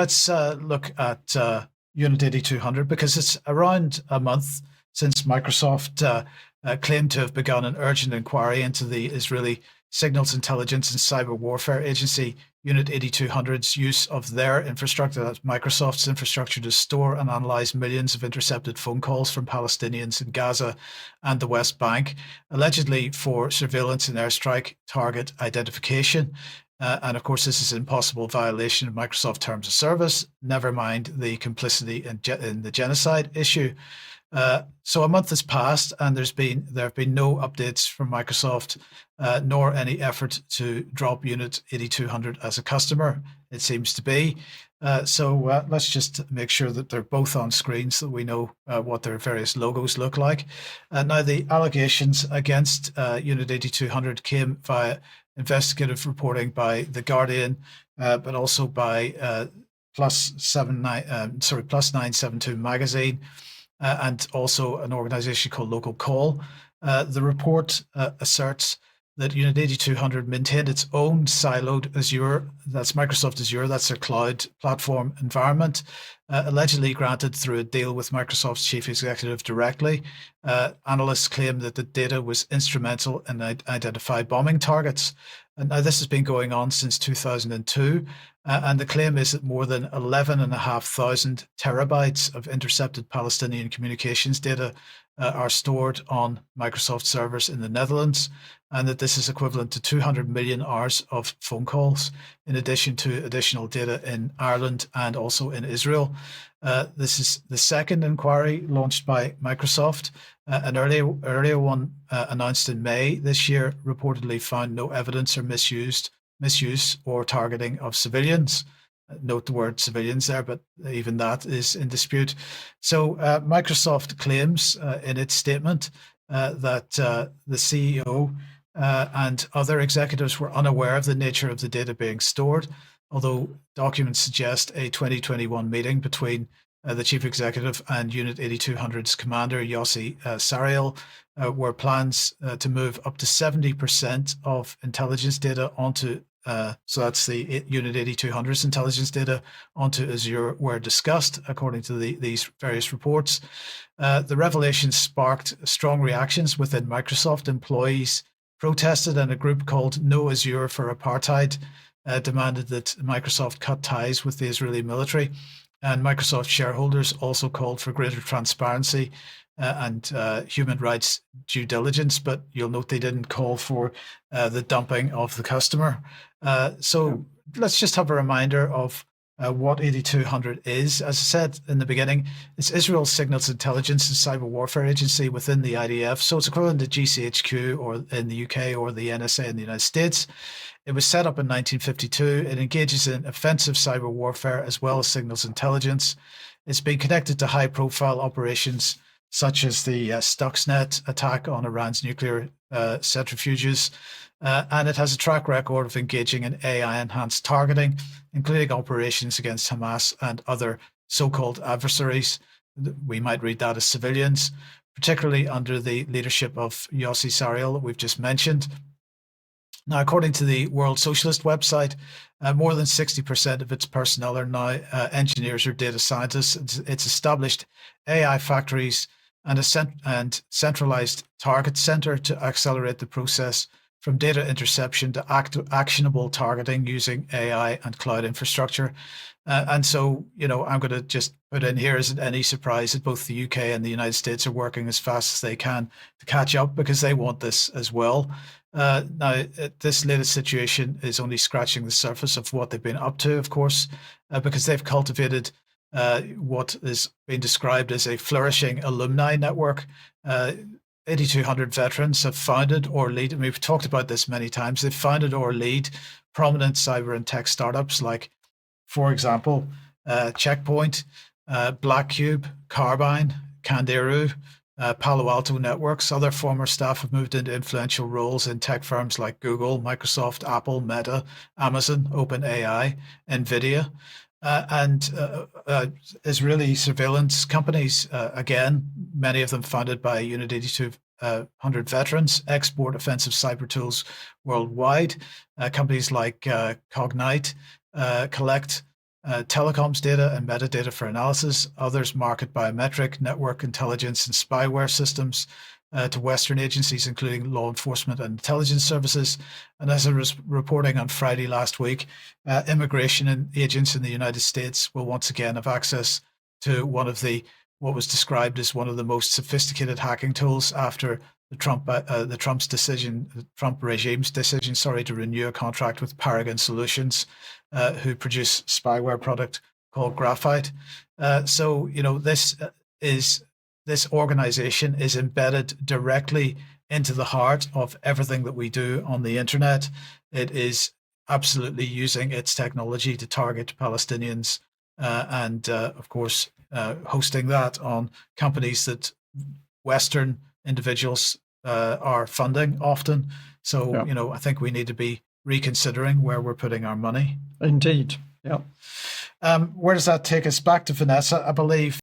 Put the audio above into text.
Let's look at Unit 8200 because it's around a month since Microsoft claimed to have begun an urgent inquiry into the Israeli Signals Intelligence and Cyber Warfare Agency Unit 8200's use of their infrastructure, that's Microsoft's infrastructure, to store and analyze millions of intercepted phone calls from Palestinians in Gaza and the West Bank, allegedly for surveillance and airstrike target identification. And of course, this is an impossible violation of Microsoft terms of service, never mind the complicity in the genocide issue. So a month has passed, and there have been no updates from Microsoft, nor any effort to drop Unit 8200 as a customer. It seems to be. So let's just make sure that they're both on screen so that we know what their various logos look like. Now, the allegations against Unit 8200 came via investigative reporting by The Guardian, but also by Plus 972 magazine, and also an organization called Local Call. The report asserts that Unit 8200 maintained its own siloed Azure, that's Microsoft Azure, that's their cloud platform environment, allegedly granted through a deal with Microsoft's chief executive directly. Analysts claim that the data was instrumental in identifying bombing targets. And now this has been going on since 2002, and the claim is that more than 11,500 terabytes of intercepted Palestinian communications data are stored on Microsoft servers in the Netherlands, and that this is equivalent to 200 million hours of phone calls, in addition to additional data in Ireland and also in Israel. This is the second inquiry launched by Microsoft. An earlier one announced in May this year reportedly found no evidence or misuse or targeting of civilians. Note the word civilians there, but even that is in dispute. So Microsoft claims in its statement that the CEO and other executives were unaware of the nature of the data being stored, although documents suggest a 2021 meeting between the chief executive and Unit 8200's commander, Yossi Sariel, where plans to move up to 70% of intelligence data onto, so that's the Unit 8200's intelligence data, onto Azure, were discussed, according to these various reports. The revelation sparked strong reactions within Microsoft. Employees protested, and a group called No Azure for Apartheid demanded that Microsoft cut ties with the Israeli military. And Microsoft shareholders also called for greater transparency and human rights due diligence, but you'll note they didn't call for the dumping of the customer. So let's just have a reminder of what 8200 is. As I said in the beginning, it's Israel's Signals Intelligence and Cyber Warfare Agency within the IDF. So it's equivalent to GCHQ or in the UK or the NSA in the United States. It was set up in 1952. It engages in offensive cyber warfare as well as signals intelligence. It's been connected to high-profile operations such as the Stuxnet attack on Iran's nuclear centrifuges, and it has a track record of engaging in AI-enhanced targeting, including operations against Hamas and other so-called adversaries. We might read that as civilians, particularly under the leadership of Yossi Sariel that we've just mentioned. Now, according to the World Socialist website, more than 60% of its personnel are now engineers or data scientists. It's established AI factories and a centralized target center to accelerate the process from data interception to actionable targeting using AI and cloud infrastructure. And so, I'm going to just put in here, isn't any surprise that both the UK and the United States are working as fast as they can to catch up because they want this as well. Now, this latest situation is only scratching the surface of what they've been up to, of course, because they've cultivated what is being described as a flourishing alumni network. 8200 veterans have founded or lead, and we've talked about this many times, they've founded or lead prominent cyber and tech startups like, for example, Checkpoint, Blackcube, Carbine, Canderu, Palo Alto Networks. Other former staff have moved into influential roles in tech firms like Google, Microsoft, Apple, Meta, Amazon, OpenAI, NVIDIA, and Israeli surveillance companies. Again, many of them founded by Unit 8200 veterans, export offensive cyber tools worldwide. Companies like Cognite, Collect, telecoms data and metadata for analysis. Others market biometric, network intelligence, and spyware systems to Western agencies, including law enforcement and intelligence services. And as I was reporting on Friday last week, immigration agents in the United States will once again have access to what was described as one of the most sophisticated hacking tools after the Trump regime's decision, to renew a contract with Paragon Solutions, who produce spyware product called Graphite. This organization is embedded directly into the heart of everything that we do on the internet. It is absolutely using its technology to target Palestinians, and of course, hosting that on companies that Western individuals are funding often. So, Yeah. I think we need to be reconsidering where we're putting our money. Indeed. Yeah. Where does that take us? Back to Vanessa, I believe.